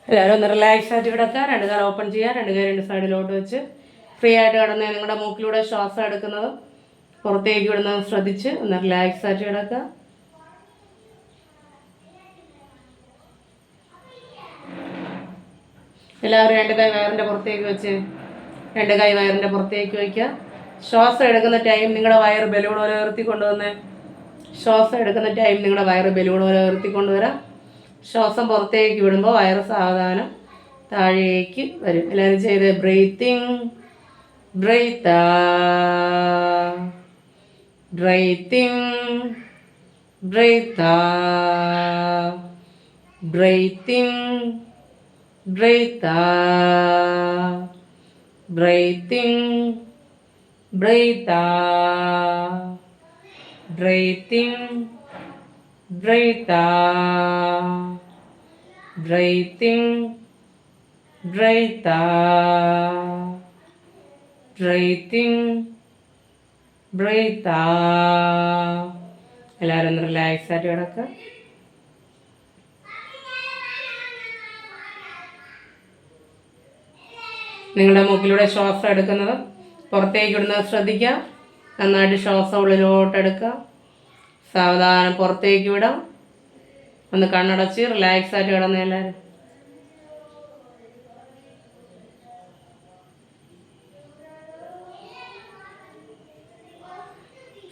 എല്ലാവരും ഒന്ന് റിലാക്സ് ആയിട്ട് കിടക്കുക. രണ്ട് കാലം ഓപ്പൺ ചെയ്യുക. രണ്ട് കൈ രണ്ട് സൈഡിലോട്ട് വെച്ച് ഫ്രീ ആയിട്ട് കിടന്ന് നിങ്ങളുടെ മൂക്കിലൂടെ ശ്വാസം എടുക്കുന്നതും പുറത്തേക്ക് വിടുന്നതും ശ്രദ്ധിച്ച് ഒന്ന് റിലാക്സ് ആയിട്ട് കിടക്കുക. എല്ലാവരും രണ്ട് കൈ വയറിൻ്റെ പുറത്തേക്ക് വെച്ച് രണ്ട് കൈ വയറിൻ്റെ പുറത്തേക്ക് വയ്ക്കുക. ശ്വാസം എടുക്കുന്ന ടൈം നിങ്ങളുടെ വയറ് ബലൂൺ പോലെ ഉയർത്തിക്കൊണ്ടുവന്ന് ശ്വാസം എടുക്കുന്ന ടൈം നിങ്ങളുടെ വയറ് ബലൂൺ പോലെ ഉയർത്തിക്കൊണ്ടുവരാം. ശ്വാസം പുറത്തേക്ക് വിടുമ്പോൾ വയറ് സാവധാനം താഴേക്ക് വരും. എല്ലാവരും ചെയ്ത് breathing breath breathing breath breathing breath breathing breath breathing breath breathing breath breathing breath. എല്ലാവരും ഒന്ന് റിലാക്സ് ആയിട്ട് കിടക്കുക. നിങ്ങളുടെ മൂക്കിലൂടെ ശ്വാസം എടുക്കുന്നത് പുറത്തേക്ക് വിടുന്നത് ശ്രദ്ധിക്കുക. നന്നായിട്ട് ശ്വാസം ഉള്ളിലോട്ട് എടുക്കുക. സാവധാനം പുറത്തേക്ക് വിടാം. ഒന്ന് കണ്ണടച്ച് റിലാക്സ് ആയിട്ട് കിടന്ന് എല്ലാവരും.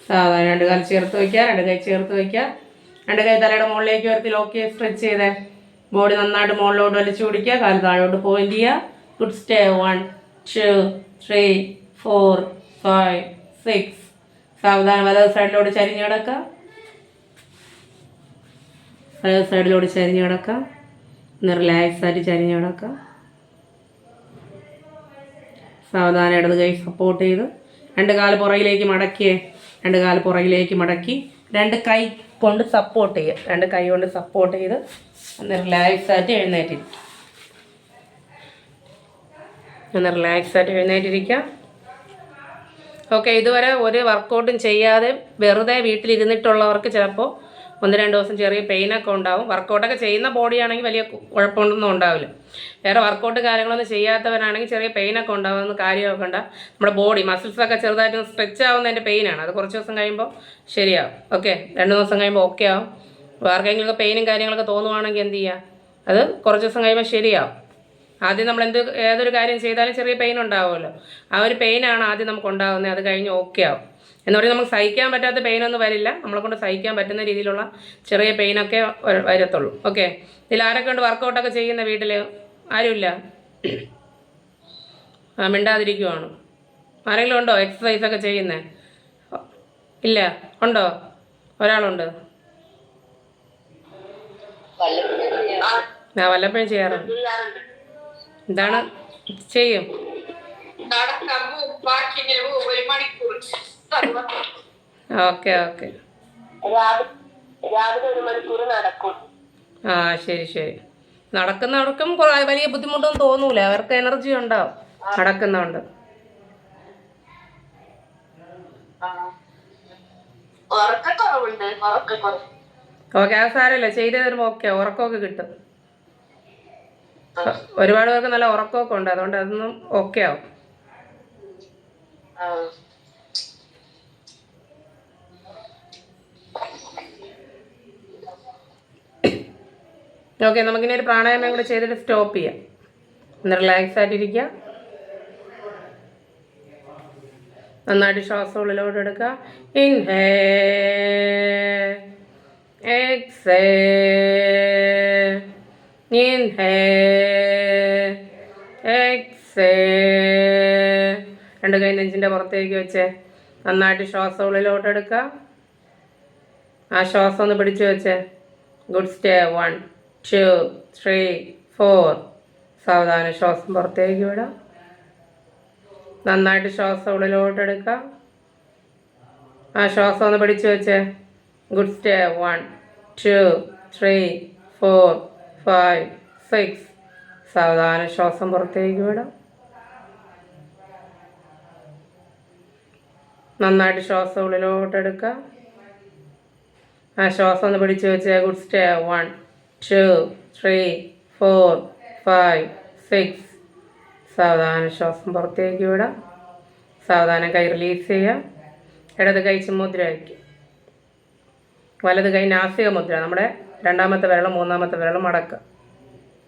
സാവധാനം രണ്ട് കാൽ ചേർത്ത് വയ്ക്കുക. രണ്ട് കൈ ചേർത്ത് വയ്ക്കുക. രണ്ട് കൈ തലയുടെ മുകളിലേക്ക് ഉയർത്തി ലോക്ക് ചെയ്ത് സ്ട്രെച്ച് ചെയ്ത് ബോഡി നന്നായിട്ട് മുകളിലോട്ട് വലിച്ചു പിടിക്കുക. കാല് താഴോട്ട് പോയിന്റ് ചെയ്യുക. Good stay. 1 2 3 4 5 6. സാവധാനം വലത് സൈഡിലോട്ട് ചരിഞ്ഞ് കിടക്കുക. വലത് സൈഡിലോട്ട് ചരിഞ്ഞ് കിടക്കുക. ഒന്ന് റിലാക്സ് ആയിട്ട് ചരിഞ്ഞ് കിടക്കുക. സാവധാനം ഇടത് കൈ സപ്പോർട്ട് ചെയ്ത് രണ്ട് കാല് പുറകിലേക്ക് മടക്കിയേ. രണ്ട് കാല് പുറകിലേക്ക് മടക്കി രണ്ട് കൈ കൊണ്ട് സപ്പോർട്ട് ചെയ്യുക. രണ്ട് കൈ കൊണ്ട് സപ്പോർട്ട് ചെയ്ത് ഒന്ന് റിലാക്സ് ആയിട്ട് എഴുന്നേറ്റിരിക്കുക. ഒന്ന് റിലാക്സ് ആയിട്ട് എഴുന്നേറ്റിരിക്കുക. ഓക്കെ, ഇതുവരെ ഒരു വർക്കൗട്ടും ചെയ്യാതെ വെറുതെ വീട്ടിലിരുന്നിട്ടുള്ളവർക്ക് ചിലപ്പോൾ 1-2 ദിവസം ചെറിയ പെയിനൊക്കെ ഉണ്ടാവും. വർക്കൗട്ടൊക്കെ ചെയ്യുന്ന ബോഡിയാണെങ്കിൽ വലിയ കുഴപ്പമൊന്നും ഉണ്ടാവില്ല. വേറെ വർക്കൗട്ട് കാര്യങ്ങളൊന്നും ചെയ്യാത്തവരാണെങ്കിൽ ചെറിയ പെയിനൊക്കെ ഉണ്ടാവുന്ന കാര്യമൊക്കെ ഉണ്ട്. നമ്മുടെ ബോഡി മസിൽസൊക്കെ ചെറുതായിട്ടൊന്ന് സ്ട്രെച്ച് ആവുന്നതിൻ്റെ പെയിനാണ്. അത് കുറച്ച് ദിവസം കഴിയുമ്പോൾ ശരിയാവും. ഓക്കെ, 2 ദിവസം കഴിയുമ്പോൾ ഓക്കെ ആവും. ആർക്കെങ്കിലുമൊക്കെ പെയിനും കാര്യങ്ങളൊക്കെ തോന്നുവാണെങ്കിൽ എന്ത് ചെയ്യുക, അത് കുറച്ച് ദിവസം കഴിയുമ്പോൾ ശരിയാവും. ആദ്യം നമ്മൾ ഏതൊരു കാര്യം ചെയ്താലും ചെറിയ പെയിൻ ഉണ്ടാവുമല്ലോ. ആ ഒരു പെയിനാണ് ആദ്യം നമുക്ക് ഉണ്ടാകുന്നത്. അത് കഴിഞ്ഞ് ഓക്കെ ആവും. എന്ന് പറഞ്ഞാൽ നമുക്ക് സഹിക്കാൻ പറ്റാത്ത പെയിനൊന്നും വരില്ല. നമ്മളെ കൊണ്ട് സഹിക്കാൻ പറ്റുന്ന രീതിയിലുള്ള ചെറിയ പെയിനൊക്കെ വരത്തുള്ളൂ. ഓക്കെ, ഇതിൽ ആരൊക്കെ ഉണ്ട് വർക്കൗട്ടൊക്കെ ചെയ്യുന്ന വീട്ടിൽ? ആരുമില്ല? മിണ്ടാതിരിക്കുവാണ്. ആരെങ്കിലും ഉണ്ടോ എക്സസൈസൊക്കെ ചെയ്യുന്നത്? ഇല്ല. ഉണ്ടോ? ഒരാളുണ്ട്. വല്ലപ്പോഴും ചെയ്യാറുണ്ട്. എന്താണ് ചെയ്യും? Okay okay. ആ ശരി ശരി. നടക്കുന്നവർക്കും വലിയ ബുദ്ധിമുട്ടൊന്നും തോന്നൂല. അവർക്ക് എനർജി ഉണ്ടാവും നടക്കുന്നുണ്ട്. ഓക്കെ, അത് സാരമില്ല. ചെയ്ത് തരുമ്പോൾ ഓക്കെ, ഉറക്കമൊക്കെ കിട്ടും. ഒരുപാട് പേർക്ക് നല്ല ഉറക്കമൊക്കെ ഉണ്ട്. അതുകൊണ്ട് അതൊന്നും ഓക്കെ ആവും. ഓക്കെ, നമുക്കിനി ഒരു പ്രാണായാമം കൂടെ ചെയ്തിട്ട് സ്റ്റോപ്പ് ചെയ്യാം. ഒന്ന് റിലാക്സ് ആയിട്ടിരിക്കുക. നന്നായിട്ട് ശ്വാസം ഉള്ളിലോട്ട് എടുക്കുക. Inhale exhale inhale exhale. രണ്ട് കൈ നെഞ്ചിൻ്റെ പുറത്തേക്ക് വെച്ച് നന്നായിട്ട് ശ്വാസം ഉള്ളിലോട്ട് എടുക്കുക. ആ ശ്വാസം ഒന്ന് പിടിച്ചു വെച്ച് ഗുഡ് സ്റ്റേ. 1 2 3 4. സാവധാനം ശ്വാസം പുറത്തേക്ക് വിടാം. നന്നായിട്ട് ശ്വാസം ഉള്ളിലോട്ട് എടുക്കുക. ആ ശ്വാസം ഒന്ന് പിടിച്ചു വെച്ച് ഗുഡ് സ്റ്റേ. 1 2 3 4 5 6. സാവധാനം ശ്വാസം പുറത്തേക്ക് വിടാം. നന്നായിട്ട് ശ്വാസം ഉള്ളിലോട്ട് എടുക്കുക. ആ ശ്വാസം ഒന്ന് പിടിച്ചു വെച്ച് ഗുഡ് സ്റ്റേ. 1 2 3 4 5 6. സാവധാനം ശ്വാസം പുറത്തേക്ക് വിടാം. സാവധാനം കൈ റിലീസ് ചെയ്യാം. ഇടത് കൈ മുദ്ര വയ്ക്കും. വലത് കൈ നാസിക മുദ്ര. നമ്മുടെ രണ്ടാമത്തെ വിരലും മൂന്നാമത്തെ വിരലും മടക്കുക.